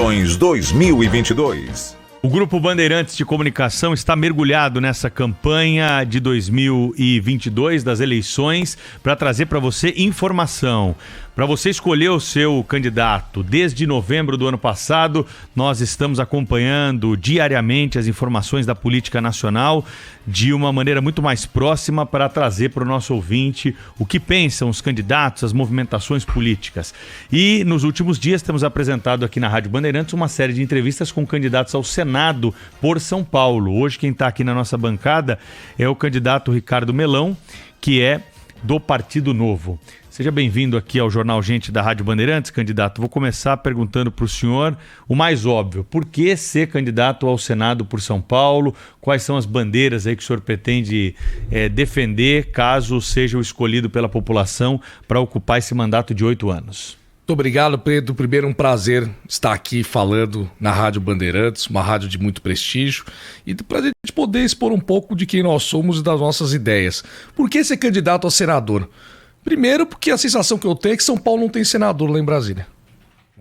2022. O Grupo Bandeirantes de Comunicação está mergulhado nessa campanha de 2022 das eleições para trazer para você informação, para você escolher o seu candidato. Desde novembro do ano passado, nós estamos acompanhando diariamente as informações da política nacional de uma maneira muito mais próxima para trazer para o nosso ouvinte o que pensam os candidatos, as movimentações políticas. E nos últimos dias temos apresentado aqui na Rádio Bandeirantes uma série de entrevistas com candidatos ao Senado por São Paulo. Hoje quem está aqui na nossa bancada é o candidato Ricardo Melão, que é do Partido Novo. Seja bem-vindo aqui ao Jornal Gente da Rádio Bandeirantes, candidato. Vou começar perguntando para o senhor o mais óbvio. Por que ser candidato ao Senado por São Paulo? Quais são as bandeiras aí que o senhor pretende defender caso seja o escolhido pela população para ocupar esse mandato de 8 anos? Muito obrigado, Pedro. Primeiro, um prazer estar aqui falando na Rádio Bandeirantes, uma rádio de muito prestígio, e para a gente poder expor um pouco de quem nós somos e das nossas ideias. Por que ser candidato a senador? Primeiro, porque a sensação que eu tenho é que São Paulo não tem senador lá em Brasília.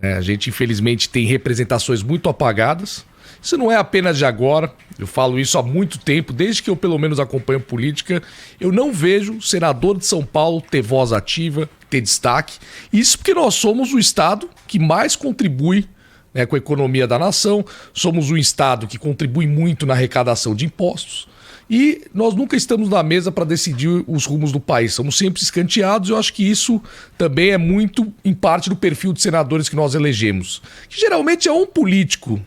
A gente, infelizmente, tem representações muito apagadas. Isso não é apenas de agora, eu falo isso há muito tempo, desde que eu pelo menos acompanho política, eu não vejo senador de São Paulo ter voz ativa, ter destaque. Isso porque nós somos o estado que mais contribui, com a economia da nação, somos um estado que contribui muito na arrecadação de impostos. E nós nunca estamos na mesa para decidir os rumos do país, somos sempre escanteados. Eu acho que isso também é muito em parte do perfil de senadores que nós elegemos, que geralmente é um político,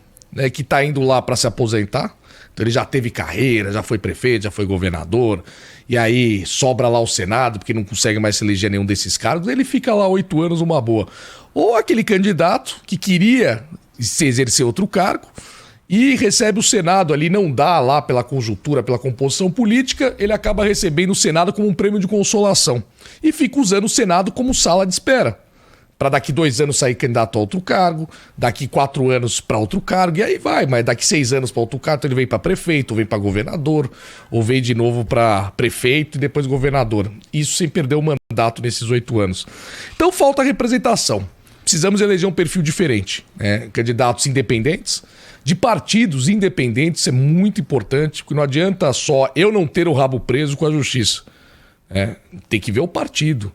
que está indo lá para se aposentar. Então ele já teve carreira, já foi prefeito, já foi governador, e aí sobra lá o Senado porque não consegue mais se eleger nenhum desses cargos, ele fica lá 8 anos uma boa. Ou aquele candidato que queria se exercer outro cargo e recebe o Senado ali, não dá lá pela conjuntura, pela composição política, ele acaba recebendo o Senado como um prêmio de consolação e fica usando o Senado como sala de espera, para daqui 2 anos sair candidato a outro cargo, daqui 4 anos para outro cargo, e aí vai, mas daqui 6 anos para outro cargo, então ele vem para prefeito, ou vem para governador, ou vem de novo para prefeito e depois governador. Isso sem perder o mandato nesses 8 anos. Então falta representação. Precisamos eleger um perfil diferente, candidatos independentes, de partidos independentes. Isso é muito importante, porque não adianta só eu não ter o rabo preso com a justiça. Tem que ver o partido.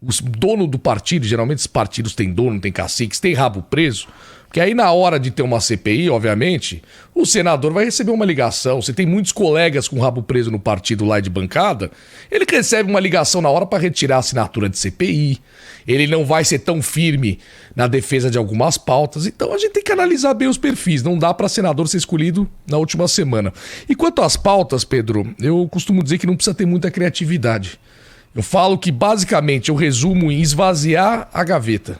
O dono do partido, geralmente esses partidos têm dono, têm caciques, têm rabo preso, porque aí na hora de ter uma CPI, obviamente, o senador vai receber uma ligação. Você tem muitos colegas com rabo preso no partido lá de bancada, ele recebe uma ligação na hora para retirar a assinatura de CPI, ele não vai ser tão firme na defesa de algumas pautas, então a gente tem que analisar bem os perfis, não dá para senador ser escolhido na última semana. E quanto às pautas, Pedro, eu costumo dizer que não precisa ter muita criatividade. Eu falo que basicamente eu resumo em esvaziar a gaveta.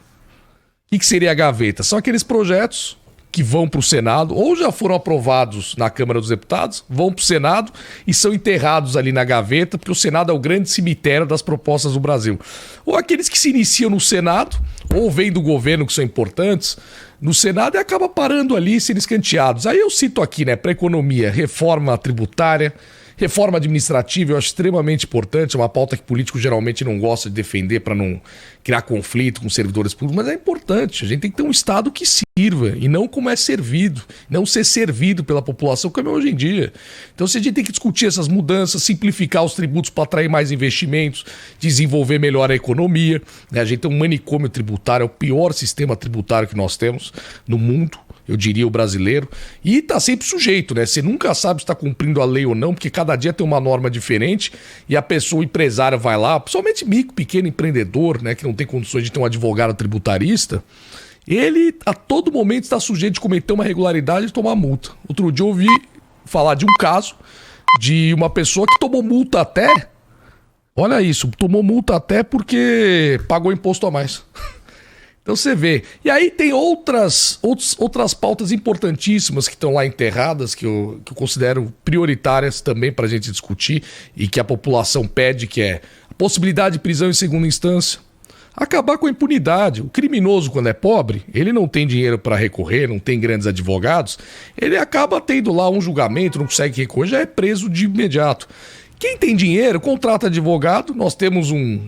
O que seria a gaveta? São aqueles projetos que vão para o Senado, ou já foram aprovados na Câmara dos Deputados, vão para o Senado e são enterrados ali na gaveta, porque o Senado é o grande cemitério das propostas do Brasil. Ou aqueles que se iniciam no Senado, ou vêm do governo, que são importantes, no Senado, e acaba parando ali, sendo escanteados. Aí eu cito aqui, para a economia, reforma tributária, reforma administrativa, eu acho extremamente importante, é uma pauta que político geralmente não gosta de defender para não criar conflito com servidores públicos, mas é importante. A gente tem que ter um Estado que sirva e não como é servido, não ser servido pela população como é hoje em dia. Então, se a gente tem que discutir essas mudanças, simplificar os tributos para atrair mais investimentos, desenvolver melhor a economia, a gente tem um manicômio tributário, é o pior sistema tributário que nós temos no mundo, eu diria o brasileiro, e está sempre sujeito, Você nunca sabe se está cumprindo a lei ou não, porque cada dia tem uma norma diferente e a pessoa, o empresário, vai lá, principalmente micro, pequeno empreendedor, que não tem condições de ter um advogado tributarista, ele a todo momento está sujeito de cometer uma irregularidade e tomar multa. Outro dia eu ouvi falar de um caso de uma pessoa que tomou multa até, olha isso, tomou multa até porque pagou imposto a mais. Então você vê. E aí tem outras pautas importantíssimas que estão lá enterradas, que eu considero prioritárias também para a gente discutir e que a população pede, que é a possibilidade de prisão em segunda instância, acabar com a impunidade. O criminoso, quando é pobre, ele não tem dinheiro para recorrer, não tem grandes advogados, ele acaba tendo lá um julgamento, não consegue recorrer, já é preso de imediato. Quem tem dinheiro, contrata advogado. Nós temos um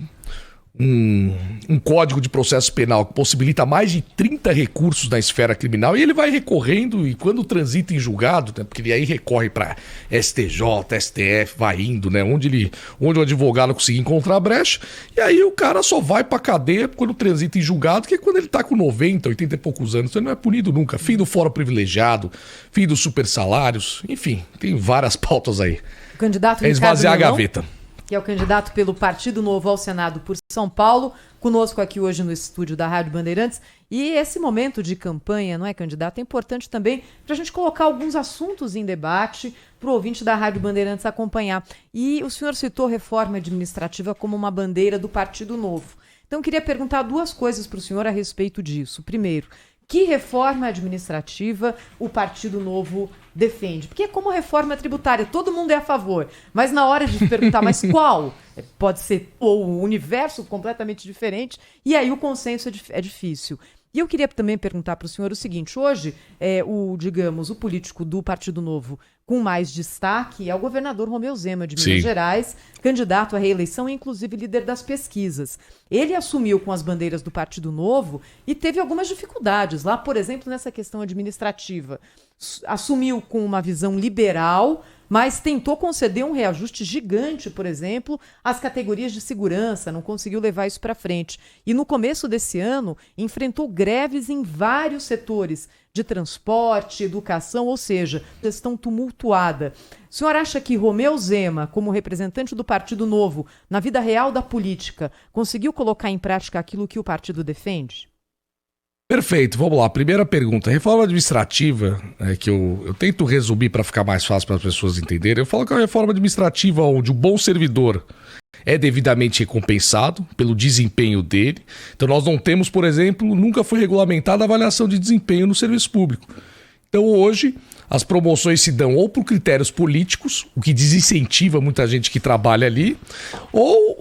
um código de processo penal que possibilita mais de 30 recursos na esfera criminal e ele vai recorrendo e quando transita em julgado, né, porque ele aí recorre para STJ, STF, vai indo, né, onde o advogado conseguir encontrar a brecha e aí o cara só vai para cadeia quando transita em julgado, que é quando ele tá com 90, 80 e poucos anos, então ele não é punido nunca. Fim do fórum privilegiado, fim dos super salários, enfim, tem várias pautas aí. O candidato é esvaziar Ricardo a Milão, gaveta. que é o candidato pelo Partido Novo ao Senado por São Paulo, conosco aqui hoje no estúdio da Rádio Bandeirantes. E esse momento de campanha, não é, candidato? É importante também para a gente colocar alguns assuntos em debate para o ouvinte da Rádio Bandeirantes acompanhar. E o senhor citou reforma administrativa como uma bandeira do Partido Novo. Então, queria perguntar duas coisas para o senhor a respeito disso. Primeiro, que reforma administrativa o Partido Novo defende? Porque é como reforma tributária, todo mundo é a favor, mas na hora de perguntar, mas qual? Pode ser ou um universo completamente diferente, e aí o consenso é difícil. E eu queria também perguntar para o senhor o seguinte, hoje, o político do Partido Novo com mais destaque é o governador Romeu Zema, de Minas Gerais, candidato à reeleição e inclusive líder das pesquisas. Ele assumiu com as bandeiras do Partido Novo e teve algumas dificuldades lá, por exemplo, nessa questão administrativa. Assumiu com uma visão liberal, mas tentou conceder um reajuste gigante, por exemplo, às categorias de segurança, não conseguiu levar isso para frente. E no começo desse ano, enfrentou greves em vários setores, de transporte, educação, ou seja, gestão tumultuada. O senhor acha que Romeu Zema, como representante do Partido Novo, na vida real da política, conseguiu colocar em prática aquilo que o partido defende? Perfeito, vamos lá. Primeira pergunta. Reforma administrativa, que eu tento resumir para ficar mais fácil para as pessoas entenderem. Eu falo que é uma reforma administrativa onde o bom servidor é devidamente recompensado pelo desempenho dele. Então nós não temos, por exemplo, nunca foi regulamentada a avaliação de desempenho no serviço público. Então hoje as promoções se dão ou por critérios políticos, o que desincentiva muita gente que trabalha ali, ou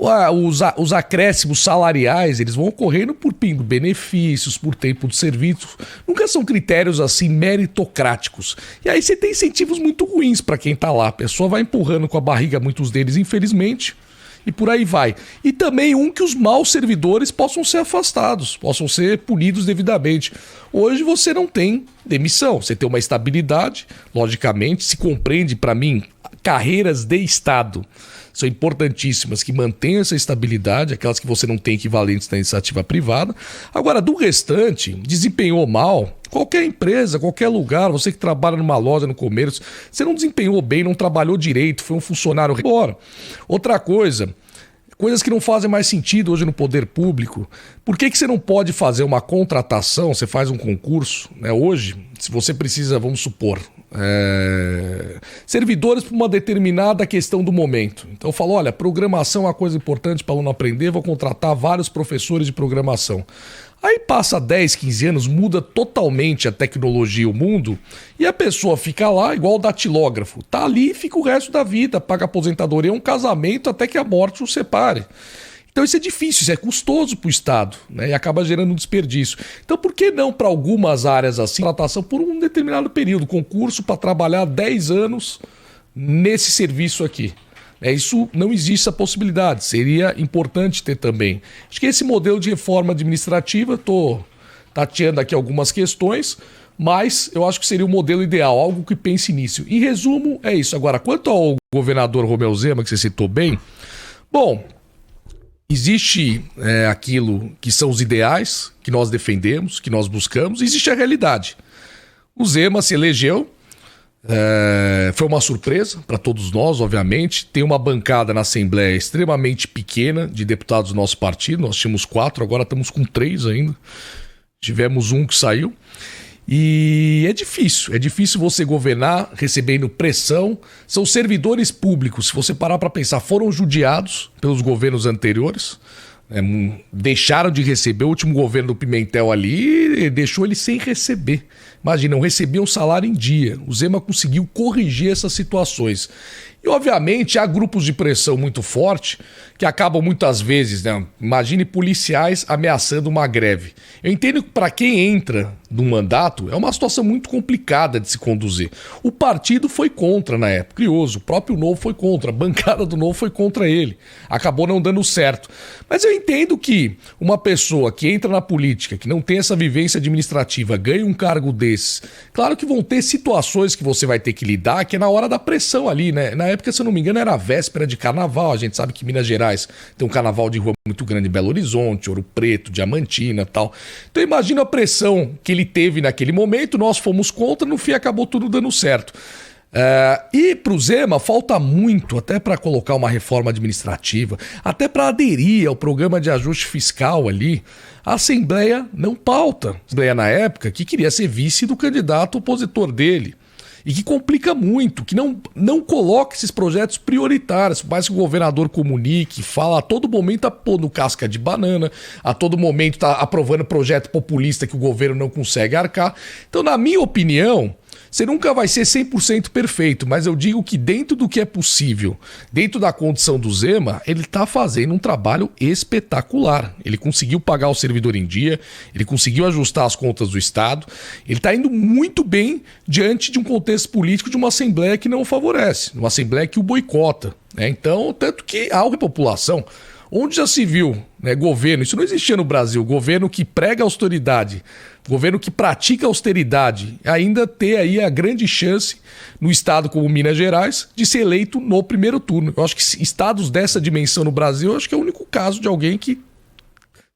os acréscimos salariais, eles vão ocorrendo por benefícios, por tempo de serviço. Nunca são critérios assim meritocráticos. E aí você tem incentivos muito ruins para quem está lá. A pessoa vai empurrando com a barriga muitos deles, infelizmente, e por aí vai. E também que os maus servidores possam ser afastados, possam ser punidos devidamente. Hoje você não tem demissão, você tem uma estabilidade, logicamente, se compreende, para mim, carreiras de Estado são importantíssimas, que mantenham essa estabilidade, aquelas que você não tem equivalentes na iniciativa privada. Agora, do restante, desempenhou mal, qualquer empresa, qualquer lugar, você que trabalha numa loja, no comércio, você não desempenhou bem, não trabalhou direito, foi um funcionário embora. Outra coisa, coisas que não fazem mais sentido hoje no poder público. Por que você não pode fazer uma contratação, você faz um concurso, né? Hoje, se você precisa, vamos supor, servidores para uma determinada questão do momento. Então eu falo, olha, programação é uma coisa importante para o aluno aprender, vou contratar vários professores de programação. Aí passa 10, 15 anos, muda totalmente a tecnologia e o mundo, e a pessoa fica lá igual o datilógrafo. Tá ali e fica o resto da vida, paga aposentadoria, um casamento até que a morte o separe. Então isso é difícil, isso é custoso para o Estado, né? E acaba gerando um desperdício. Então por que não para algumas áreas assim, contratação por um determinado período, concurso para trabalhar 10 anos nesse serviço aqui? Isso não existe essa possibilidade, seria importante ter também. Acho que esse modelo de reforma administrativa, estou tateando aqui algumas questões, mas eu acho que seria o modelo ideal, algo que pense nisso. Em resumo, é isso. Agora, quanto ao governador Romeu Zema, que você citou bem, bom, existe aquilo que são os ideais que nós defendemos, que nós buscamos, e existe a realidade. O Zema se elegeu, foi uma surpresa para todos nós, obviamente. Tem uma bancada na Assembleia extremamente pequena de deputados do nosso partido. Nós tínhamos 4, agora estamos com 3 ainda. Tivemos um que saiu. E é difícil você governar recebendo pressão. São servidores públicos, se você parar para pensar, foram judiados pelos governos anteriores. Deixaram de receber. O último governo do Pimentel ali deixou ele sem receber. Imagina, não recebia um salário em dia. O Zema conseguiu corrigir essas situações. E obviamente há grupos de pressão muito forte que acabam muitas vezes, né? Imagine policiais ameaçando uma greve. Eu entendo que para quem entra no mandato é uma situação muito complicada de se conduzir. O partido foi contra na época, curioso, o próprio Novo foi contra, a bancada do Novo foi contra ele. Acabou não dando certo. Mas eu entendo que uma pessoa que entra na política, que não tem essa vivência administrativa, ganha um cargo desses. Claro que vão ter situações que você vai ter que lidar, que é na hora da pressão ali, né? Na época, se eu não me engano, era a véspera de carnaval. A gente sabe que Minas Gerais tem um carnaval de rua muito grande em Belo Horizonte, Ouro Preto, Diamantina e tal. Então imagina a pressão que ele teve naquele momento, nós fomos contra, no fim acabou tudo dando certo. E para o Zema falta muito até para colocar uma reforma administrativa, até para aderir ao programa de ajuste fiscal ali. A Assembleia não pauta. A Assembleia na época que queria ser vice do candidato opositor dele. E que complica muito, que não coloca esses projetos prioritários. Por mais que o governador comunique, fala, a todo momento está pondo casca de banana, a todo momento está aprovando projeto populista que o governo não consegue arcar. Então, na minha opinião, você nunca vai ser 100% perfeito, mas eu digo que dentro do que é possível, dentro da condição do Zema, ele está fazendo um trabalho espetacular. Ele conseguiu pagar o servidor em dia, ele conseguiu ajustar as contas do Estado, ele está indo muito bem diante de um contexto político de uma Assembleia que não o favorece, uma Assembleia que o boicota, né? Então, tanto que a população, onde já se viu, né, governo, isso não existia no Brasil, governo que prega austeridade, governo que pratica austeridade, ainda ter aí a grande chance no estado como Minas Gerais de ser eleito no primeiro turno. Eu acho que estados dessa dimensão no Brasil, eu acho que é o único caso de alguém que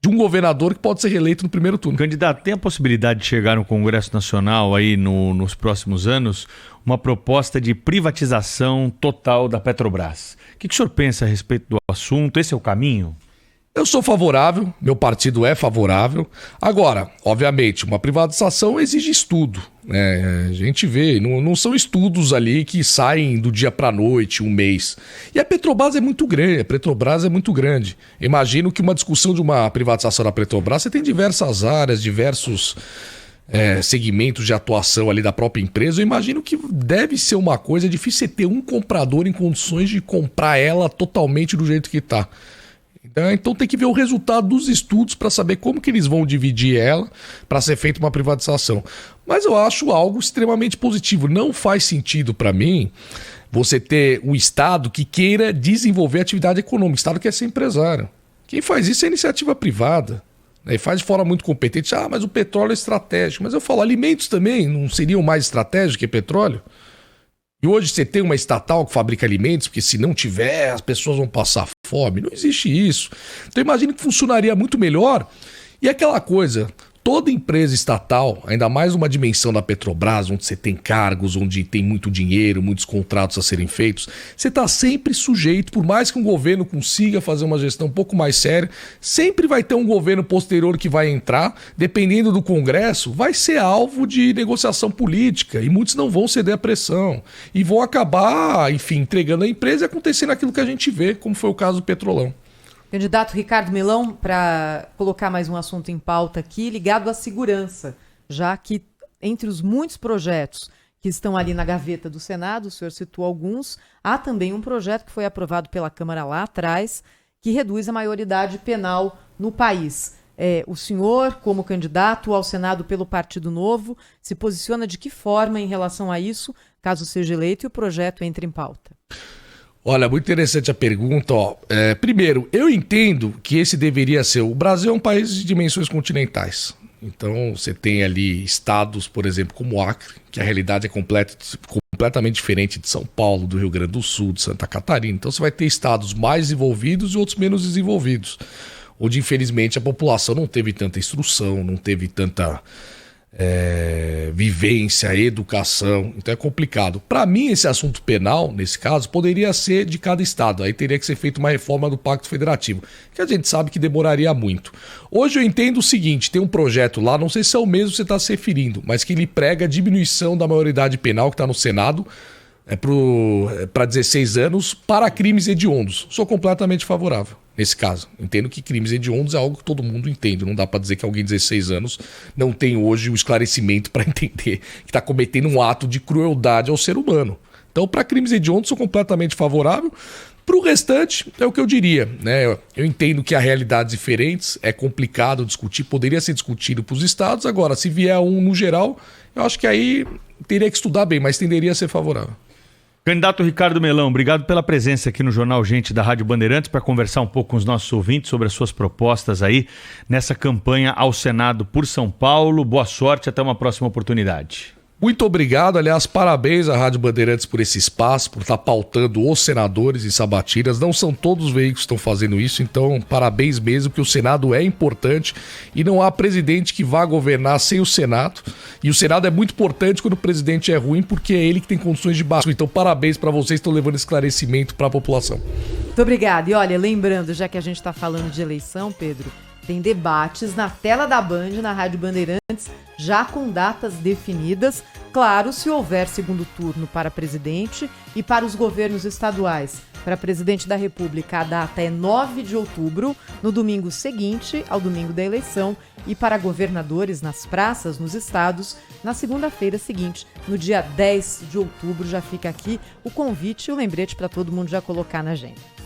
de um governador que pode ser reeleito no primeiro turno. Candidato, tem a possibilidade de chegar no Congresso Nacional aí nos próximos anos uma proposta de privatização total da Petrobras? O que o senhor pensa a respeito do assunto? Esse é o caminho? Eu sou favorável, meu partido é favorável. Agora, obviamente, uma privatização exige estudo, né? A gente vê, não são estudos ali que saem do dia para a noite, um mês. E a Petrobras é muito grande, Imagino que uma discussão de uma privatização da Petrobras, você tem diversas áreas, diversos segmentos de atuação ali da própria empresa. Eu imagino que deve ser uma coisa, é difícil você ter um comprador em condições de comprar ela totalmente do jeito que está. Então tem que ver o resultado dos estudos para saber como que eles vão dividir ela para ser feita uma privatização. Mas eu acho algo extremamente positivo. Não faz sentido para mim você ter um Estado que queira desenvolver atividade econômica. O Estado quer ser empresário. Quem faz isso é a iniciativa privada. E faz de forma muito competente. Mas o petróleo é estratégico. Mas eu falo, alimentos também não seriam mais estratégicos que petróleo? E hoje você tem uma estatal que fabrica alimentos, porque se não tiver, as pessoas vão passar fome. Não existe isso. Então imagine que funcionaria muito melhor. E aquela coisa, toda empresa estatal, ainda mais uma dimensão da Petrobras, onde você tem cargos, onde tem muito dinheiro, muitos contratos a serem feitos, você está sempre sujeito, por mais que um governo consiga fazer uma gestão um pouco mais séria, sempre vai ter um governo posterior que vai entrar, dependendo do Congresso, vai ser alvo de negociação política e muitos não vão ceder à pressão e vão acabar, enfim, entregando a empresa e acontecendo aquilo que a gente vê, como foi o caso do Petrolão. Candidato Ricardo Milão, para colocar mais um assunto em pauta aqui, ligado à segurança, já que entre os muitos projetos que estão ali na gaveta do Senado, o senhor citou alguns, há também um projeto que foi aprovado pela Câmara lá atrás, que reduz a maioridade penal no país. O senhor, como candidato ao Senado pelo Partido Novo, se posiciona de que forma em relação a isso, caso seja eleito e o projeto entre em pauta? Olha, muito interessante a pergunta. Primeiro, eu entendo que esse deveria ser... O Brasil é um país de dimensões continentais. Então, você tem ali estados, por exemplo, como o Acre, que a realidade é completamente diferente de São Paulo, do Rio Grande do Sul, de Santa Catarina. Então, você vai ter estados mais desenvolvidos e outros menos desenvolvidos, onde, infelizmente, a população não teve tanta instrução, não teve tanta... vivência, educação, então é complicado. Para mim, esse assunto penal, nesse caso, poderia ser de cada estado. Aí teria que ser feita uma reforma do Pacto Federativo, que a gente sabe que demoraria muito. Hoje eu entendo o seguinte, tem um projeto lá, não sei se é o mesmo que você está se referindo, mas que ele prega a diminuição da maioridade penal que está no Senado para 16 anos para crimes hediondos. Sou completamente favorável. Nesse caso, entendo que crimes hediondos é algo que todo mundo entende. Não dá para dizer que alguém de 16 anos não tem hoje o esclarecimento para entender que está cometendo um ato de crueldade ao ser humano. Então, para crimes hediondos, sou completamente favorável. Para o restante, é o que eu diria, né? Eu entendo que há realidades diferentes, é complicado discutir, poderia ser discutido para os estados. Agora, se vier um no geral, eu acho que aí teria que estudar bem, mas tenderia a ser favorável. Candidato Ricardo Melão, obrigado pela presença aqui no Jornal Gente da Rádio Bandeirantes para conversar um pouco com os nossos ouvintes sobre as suas propostas aí nessa campanha ao Senado por São Paulo. Boa sorte, até uma próxima oportunidade. Muito obrigado, aliás, parabéns à Rádio Bandeirantes por esse espaço, por estar pautando os senadores em Sabatinas. Não são todos os veículos que estão fazendo isso, então parabéns mesmo, porque o Senado é importante e não há presidente que vá governar sem o Senado. E o Senado é muito importante quando o presidente é ruim, porque é ele que tem condições de base. Então parabéns para vocês que estão levando esclarecimento para a população. Muito obrigada. E olha, lembrando, já que a gente está falando de eleição, Pedro, tem debates na tela da Band, na Rádio Bandeirantes, já com datas definidas. Claro, se houver segundo turno para presidente e para os governos estaduais. Para presidente da República, a data é 9 de outubro, no domingo seguinte ao domingo da eleição. E para governadores nas praças, nos estados, na segunda-feira seguinte, no dia 10 de outubro. Já fica aqui o convite e o lembrete para todo mundo já colocar na agenda.